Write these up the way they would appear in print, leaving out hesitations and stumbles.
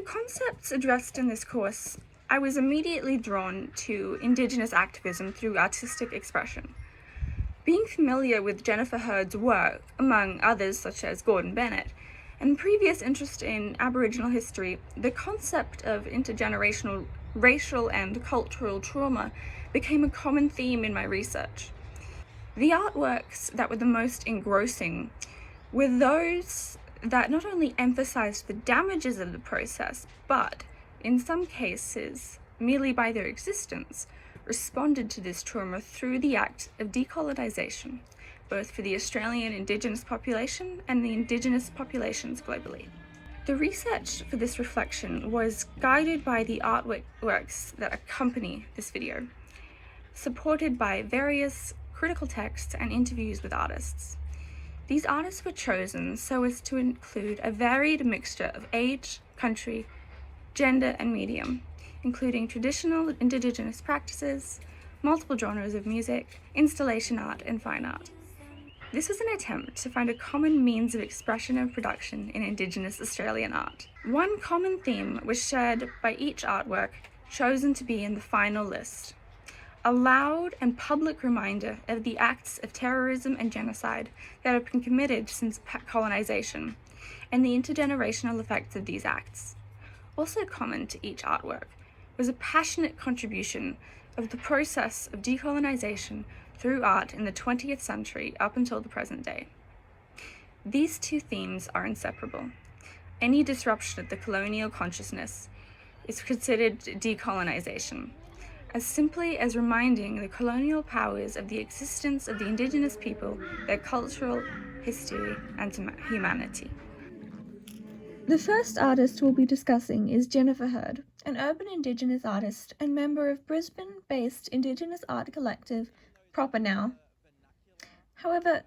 concepts addressed in this course, I was immediately drawn to Indigenous activism through artistic expression. Being familiar with Jennifer Hurd's work, among others such as Gordon Bennett, and previous interest in Aboriginal history, the concept of intergenerational racial and cultural trauma became a common theme in my research. The artworks that were the most engrossing were those that not only emphasized the damages of the process, but, in some cases, merely by their existence, responded to this trauma through the act of decolonisation, both for the Australian Indigenous population and the Indigenous populations globally. The research for this reflection was guided by the artworks that accompany this video, supported by various critical texts and interviews with artists. These artists were chosen so as to include a varied mixture of age, country, gender, and medium, including traditional Indigenous practices, multiple genres of music, installation art, and fine art. This was an attempt to find a common means of expression and production in Indigenous Australian art. One common theme was shared by each artwork chosen to be in the final list: a loud and public reminder of the acts of terrorism and genocide that have been committed since colonization, and the intergenerational effects of these acts. Also common to each artwork was a passionate contribution of the process of decolonization through art in the 20th century up until the present day. These two themes are inseparable. Any disruption of the colonial consciousness is considered decolonization, as simply as reminding the colonial powers of the existence of the Indigenous people, their cultural history, and humanity. The first artist we'll be discussing is Jennifer Hurd, an urban Indigenous artist and member of Brisbane-based Indigenous art collective Proper Now. However,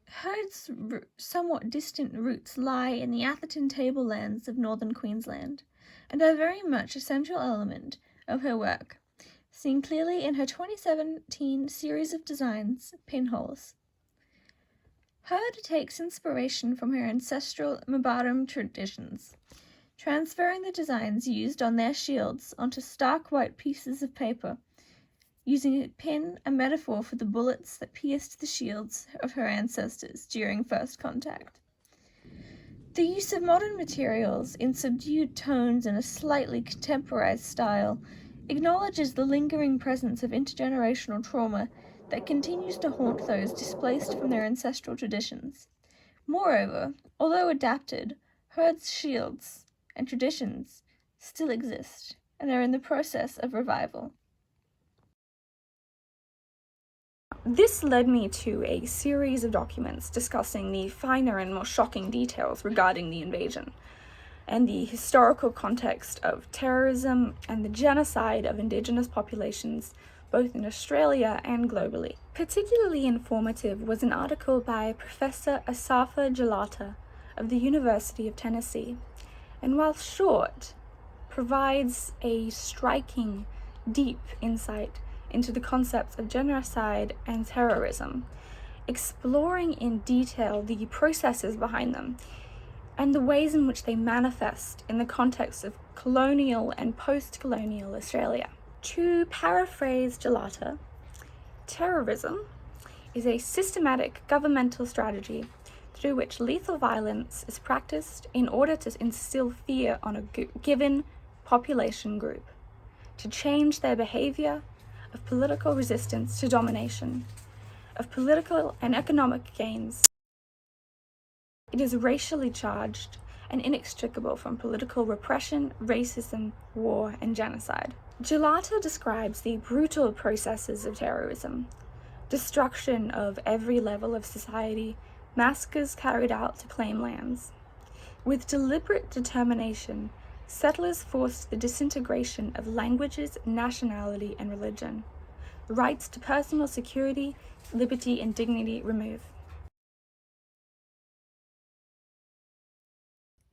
Hurd's somewhat distant roots lie in the Atherton tablelands of northern Queensland and are very much a central element of her work, seen clearly in her 2017 series of designs, Pinholes. Hurd takes inspiration from her ancestral Mbarum traditions, transferring the designs used on their shields onto stark white pieces of paper, using a pin, a metaphor for the bullets that pierced the shields of her ancestors during first contact. The use of modern materials in subdued tones and a slightly contemporized style acknowledges the lingering presence of intergenerational trauma that continues to haunt those displaced from their ancestral traditions. Moreover, although adapted, Hurd's shields and traditions still exist and are in the process of revival. This led me to a series of documents discussing the finer and more shocking details regarding the invasion, and the historical context of terrorism and the genocide of Indigenous populations both in Australia and globally. Particularly informative was an article by Professor Asafa Jalata of the University of Tennessee, and while short, provides a striking, deep insight into the concepts of genocide and terrorism, exploring in detail the processes behind them and the ways in which they manifest in the context of colonial and post-colonial Australia. To paraphrase Jalata, terrorism is a systematic governmental strategy through which lethal violence is practiced in order to instill fear on a given population group, to change their behavior, of political resistance to domination, of political and economic gains. It is racially charged and inextricable from political repression, racism, war, and genocide. Jalata describes the brutal processes of terrorism, destruction of every level of society, massacres carried out to claim lands. With deliberate determination, settlers forced the disintegration of languages, nationality, and religion. Rights to personal security, liberty, and dignity removed.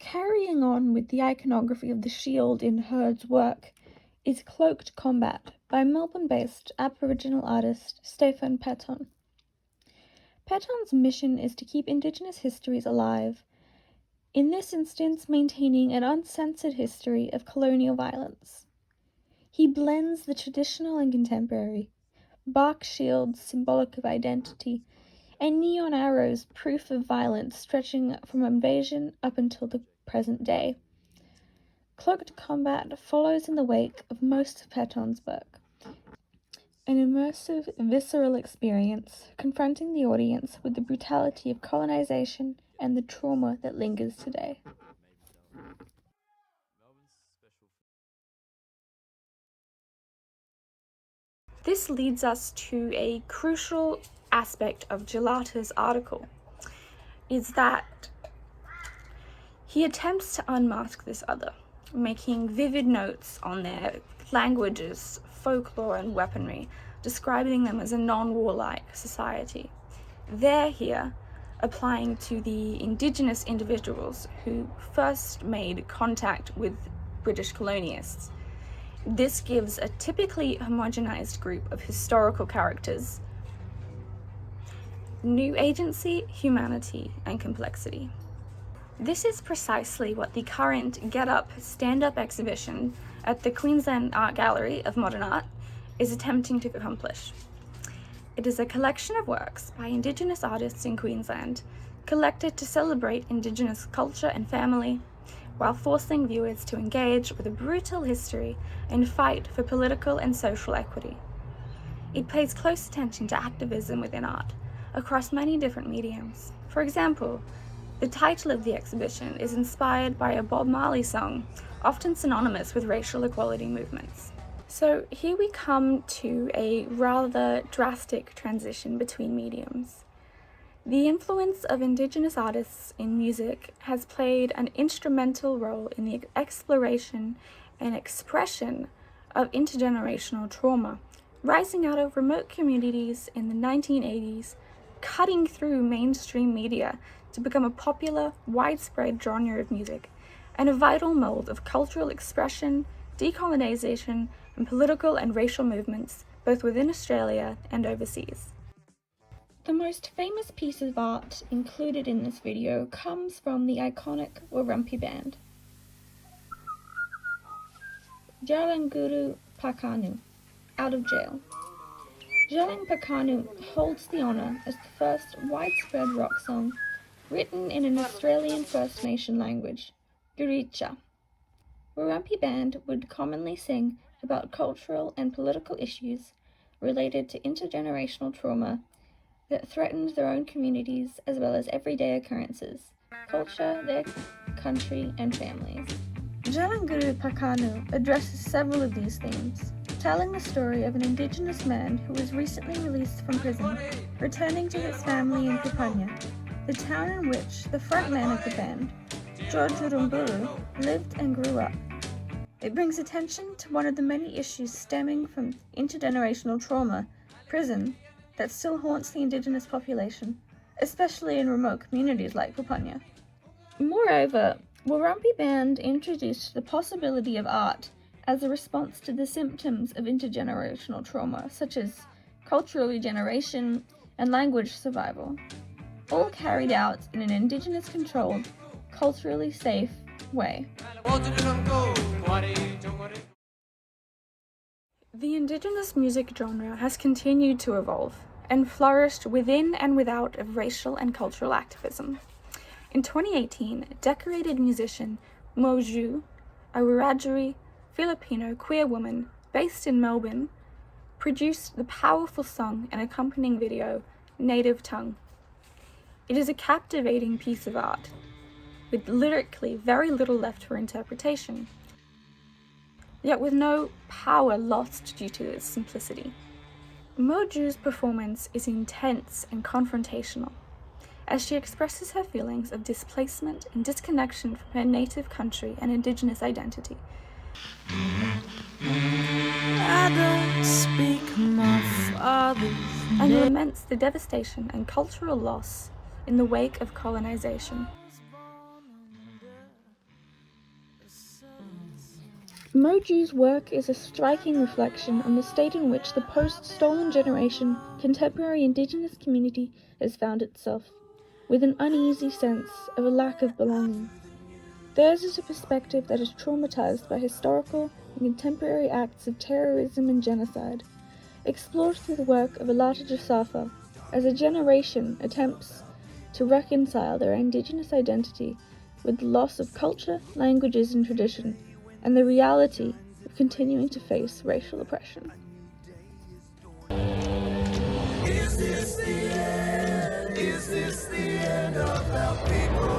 Carrying on with the iconography of the shield in Hurd's work is Cloaked Combat by Melbourne-based Aboriginal artist Stephen Patton. Patton's mission is to keep Indigenous histories alive in this instance maintaining an uncensored history of colonial violence. He blends the traditional and contemporary, bark shields symbolic of identity, and neon arrows proof of violence stretching from invasion up until the present day. Cloaked Combat follows in the wake of most of Patton's work, an immersive, visceral experience confronting the audience with the brutality of colonization and the trauma that lingers today. This leads us to a crucial aspect of Gelata's article, is that he attempts to unmask this other, making vivid notes on their languages, folklore, and weaponry, describing them as a non-warlike society. They're here applying to the Indigenous individuals who first made contact with British colonialists. This gives a typically homogenized group of historical characters new agency, humanity, and complexity. This is precisely what the current Get Up, Stand Up exhibition at the Queensland Art Gallery of Modern Art is attempting to accomplish. It is a collection of works by Indigenous artists in Queensland, collected to celebrate Indigenous culture and family, while forcing viewers to engage with a brutal history and fight for political and social equity. It pays close attention to activism within art, across many different mediums. For example, the title of the exhibition is inspired by a Bob Marley song, often synonymous with racial equality movements. So here we come to a rather drastic transition between mediums. The influence of Indigenous artists in music has played an instrumental role in the exploration and expression of intergenerational trauma, rising out of remote communities in the 1980s, cutting through mainstream media to become a popular, widespread genre of music, and a vital mold of cultural expression, decolonization, and political and racial movements, both within Australia and overseas. The most famous piece of art included in this video comes from the iconic Warumpi Band. Jalanguru Pakanu, out of jail. Jalang Pakanu holds the honour as the first widespread rock song written in an Australian First Nation language, Guricha. Warumpi Band would commonly sing about cultural and political issues related to intergenerational trauma that threatened their own communities as well as everyday occurrences, culture, their country, and families. Jalanguru Pakanu addresses several of these themes, telling the story of an Indigenous man who was recently released from prison, returning to his family in Pupanya, the town in which the frontman of the band, George Urumburu, lived and grew up. It brings attention to one of the many issues stemming from intergenerational trauma, prison, that still haunts the Indigenous population, especially in remote communities like Pupanya. Moreover, Warumpi Band introduced the possibility of art as a response to the symptoms of intergenerational trauma, such as cultural regeneration and language survival, all carried out in an Indigenous-controlled, culturally safe way. The Indigenous music genre has continued to evolve and flourished within and without of racial and cultural activism. In 2018, decorated musician Mo Zhu, a Wiradjuri Filipino queer woman based in Melbourne, produced the powerful song and accompanying video, Native Tongue. It is a captivating piece of art, with lyrically very little left for interpretation, yet with no power lost due to its simplicity. Moju's performance is intense and confrontational, as she expresses her feelings of displacement and disconnection from her native country and Indigenous identity. I don't speak my father's and laments the devastation and cultural loss in the wake of colonization. Moju's work is a striking reflection on the state in which the post-stolen generation contemporary Indigenous community has found itself, with an uneasy sense of a lack of belonging. Theirs is a perspective that is traumatized by historical and contemporary acts of terrorism and genocide, explored through the work of Alata Jasafa as a generation attempts to reconcile their Indigenous identity with the loss of culture, languages, and tradition, and the reality of continuing to face racial oppression. Is this the end? Is this the end of our people?